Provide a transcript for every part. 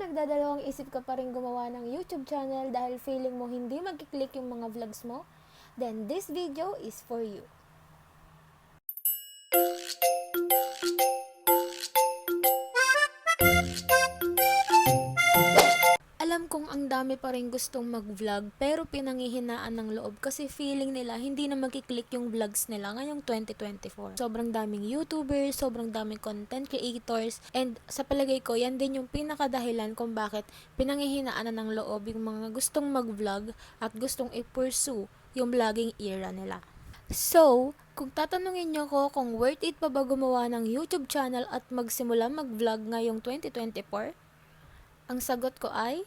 nagdadalawang isip ka pa rin gumawa ng YouTube channel dahil feeling mo hindi magkiklik yung mga vlogs mo? Then this video is for you. Alam kong ang dami pa rin gustong mag-vlog pero pinanghihinaan ng loob kasi feeling nila hindi na magkiklik yung vlogs nila ngayong 2024. Sobrang daming YouTubers, sobrang daming content creators, and sa palagay ko yan din yung pinakadahilan kung bakit pinanghihinaan na ng loob yung mga gustong mag-vlog at gustong i-pursue yung vlogging era nila. So, kung tatanungin nyo ko kung worth it pa ba gumawa ng YouTube channel at magsimula mag-vlog ngayong 2024, ang sagot ko ay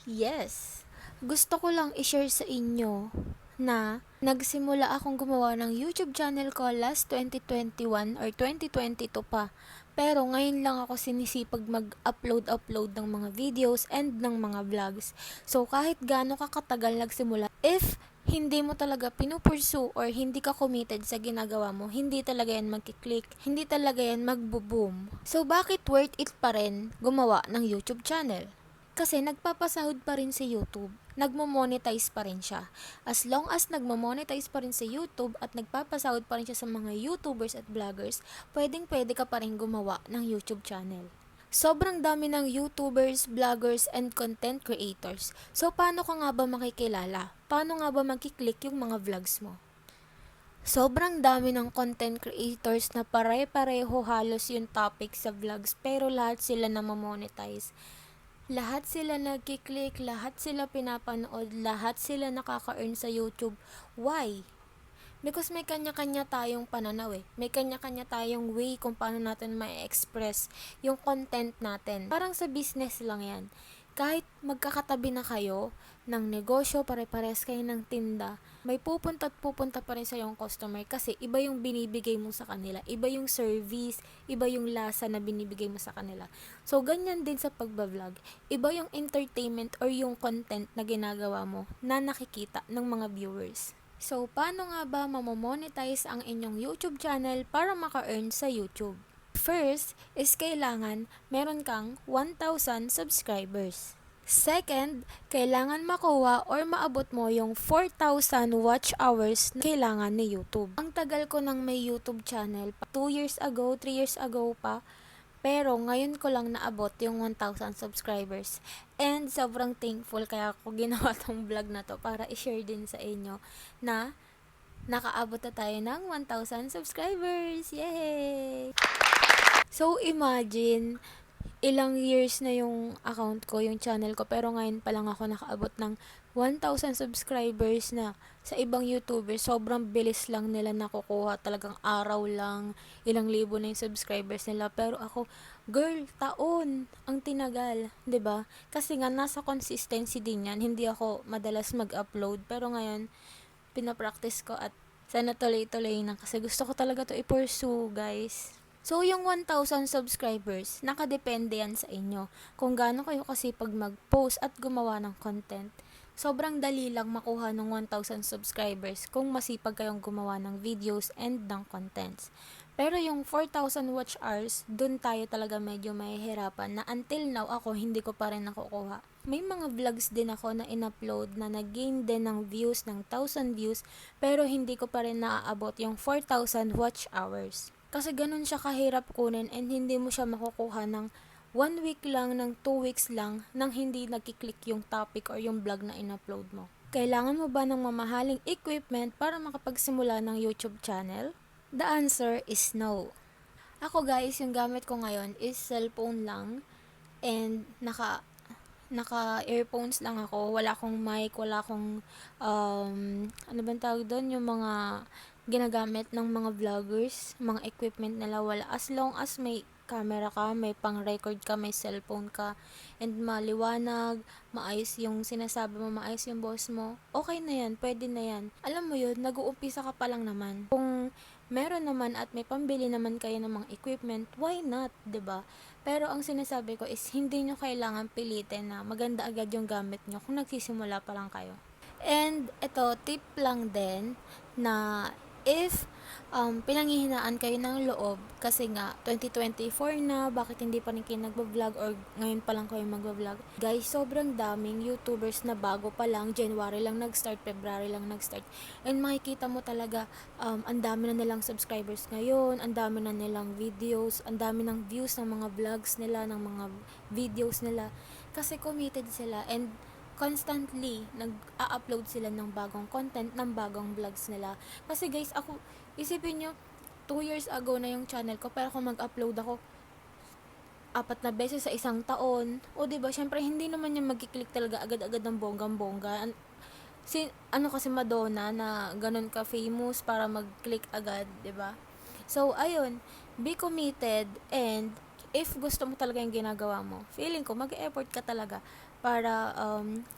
yes. Gusto ko lang i-share sa inyo na nagsimula akong gumawa ng YouTube channel ko last 2021 or 2022 pa. Pero ngayon lang ako sinisipag mag-upload ng mga videos and ng mga vlogs. So kahit gaano ka katagal nagsimula, if hindi mo talaga pinupursue or hindi ka committed sa ginagawa mo, hindi talaga yan magkiklik, hindi talaga yan magbo-boom. So bakit worth it pa rin gumawa ng YouTube channel? Kasi nagpapasahod pa rin si YouTube, nagmo-monetize pa rin siya. As long as nagmo-monetize pa rin si YouTube at nagpapasahod pa rin siya sa mga YouTubers at vloggers, pwedeng-pwede ka pa rin gumawa ng YouTube channel. Sobrang dami ng YouTubers, vloggers, and content creators. So, paano ka nga ba makikilala? Paano nga ba magkiklik yung mga vlogs mo? Sobrang dami ng content creators na pare-pareho halos yung topic sa vlogs pero lahat sila na mamonetize. Lahat sila nagkiklik, lahat sila pinapanood, lahat sila nakaka-earn sa YouTube. Why? Because may kanya-kanya tayong pananaw eh. May kanya-kanya tayong way kung paano natin ma-express yung content natin. Parang sa business lang yan. Kahit magkakatabi na kayo ng negosyo, pare-pares kayo ng tinda, may pupunta at pupunta pa rin sa yung customer kasi iba yung binibigay mo sa kanila, iba yung service, iba yung lasa na binibigay mo sa kanila. So, ganyan din sa pagbablog. Iba yung entertainment or yung content na ginagawa mo na nakikita ng mga viewers. So, paano nga ba mamomonetize ang inyong YouTube channel para maka-earn sa YouTube? First is kailangan meron kang 1,000 subscribers. Second, kailangan makuha or maabot mo yung 4,000 watch hours na kailangan ni YouTube. Ang tagal ko nang may YouTube channel, 2 years ago, 3 years ago pa, pero ngayon ko lang naabot yung 1,000 subscribers. And sobrang thankful kaya ako ginawa tong vlog na to para i-share din sa inyo na nakaabot na tayo ng 1,000 subscribers. Yay! So, imagine, ilang years na yung account ko, yung channel ko, pero ngayon pa lang ako nakaabot ng 1,000 subscribers na. Sa ibang YouTubers, sobrang bilis lang nila nakukuha, talagang araw lang, ilang libo na yung subscribers nila. Pero ako, girl, taon ang tinagal, 'di ba? Kasi nga nasa consistency din yan, hindi ako madalas mag-upload, pero ngayon, pinapractice ko at sana tuloy-tuloy na kasi gusto ko talaga to i-pursue, guys. So, yung 1,000 subscribers, nakadepende yan sa inyo. Kung gaano kayo kasipag mag-post at gumawa ng content. Sobrang dali lang makuha ng 1,000 subscribers kung masipag kayong gumawa ng videos and ng contents. Pero yung 4,000 watch hours, dun tayo talaga medyo mahihirapan na until now ako hindi ko pa rin nakukuha. May mga vlogs din ako na in-upload na nag-gain din ng views, ng 1,000 views, pero hindi ko pa rin naaabot yung 4,000 watch hours. Kasi ganun siya kahirap kunin and hindi mo siya makukuha ng 1 week lang, ng 2 weeks lang, nang hindi nagkiklik yung topic or yung vlog na in-upload mo. Kailangan mo ba ng mamahaling equipment para makapagsimula ng YouTube channel? The answer is no. Ako guys, yung gamit ko ngayon is cellphone lang and naka-earphones lang ako. Wala akong mic, wala akong, ano bang tawag doon? Yung mga ginagamit ng mga vloggers, mga equipment nila, wala. As long as may camera ka, may pang-record ka, may cellphone ka, and maliwanag, maayos yung sinasabi mo, maayos yung boss mo, okay na yan, pwede na yan. Alam mo yun, nag-uumpisa ka pa lang naman. Kung meron naman at may pambili naman kayo ng mga equipment, why not, 'di ba? Pero ang sinasabi ko is hindi nyo kailangan pilitin na maganda agad yung gamit nyo kung nagsisimula pa lang kayo. And ito, tip lang din na if pinanghihinaan kayo ng loob kasi nga 2024 na, bakit hindi pa rin kayo nagbablog or ngayon pa lang kayo magbablog. Guys, sobrang daming YouTubers na bago pa lang, January lang nag-start, February lang nag-start. And makikita mo talaga, ang dami na nilang subscribers ngayon, ang dami na nilang videos, ang dami ng views ng mga vlogs nila, ng mga videos nila. Kasi committed sila and constantly nag-a-upload sila ng bagong content, ng bagong vlogs nila. Kasi guys, ako, isipin nyo, 2 years ago na yung channel ko, pero kung mag-upload ako 4 na beses sa isang taon, o diba, syempre hindi naman yung magkiklik talaga agad-agad ng bonggang-bongga. Ano kasi Madonna na ganun ka famous para mag-click agad, 'di ba? So ayun, be committed, and if gusto mo talaga yung ginagawa mo, feeling ko mag-effort ka talaga para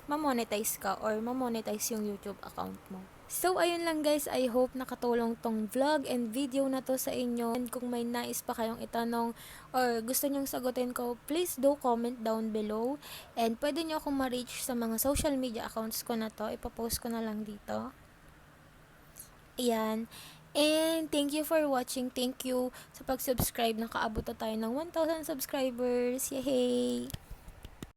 ma-monetize ka or ma-monetize yung YouTube account mo. So, ayun lang guys. I hope nakatulong tong vlog and video na to sa inyo. And kung may nais pa kayong itanong or gusto nyong sagutin ko, please do comment down below. And pwede nyo akong ma-reach sa mga social media accounts ko na to. Ipapost ko na lang dito. Ayan. And thank you for watching. Thank you sa pag-subscribe. Nakaabot na tayo ng 1,000 subscribers. Yay!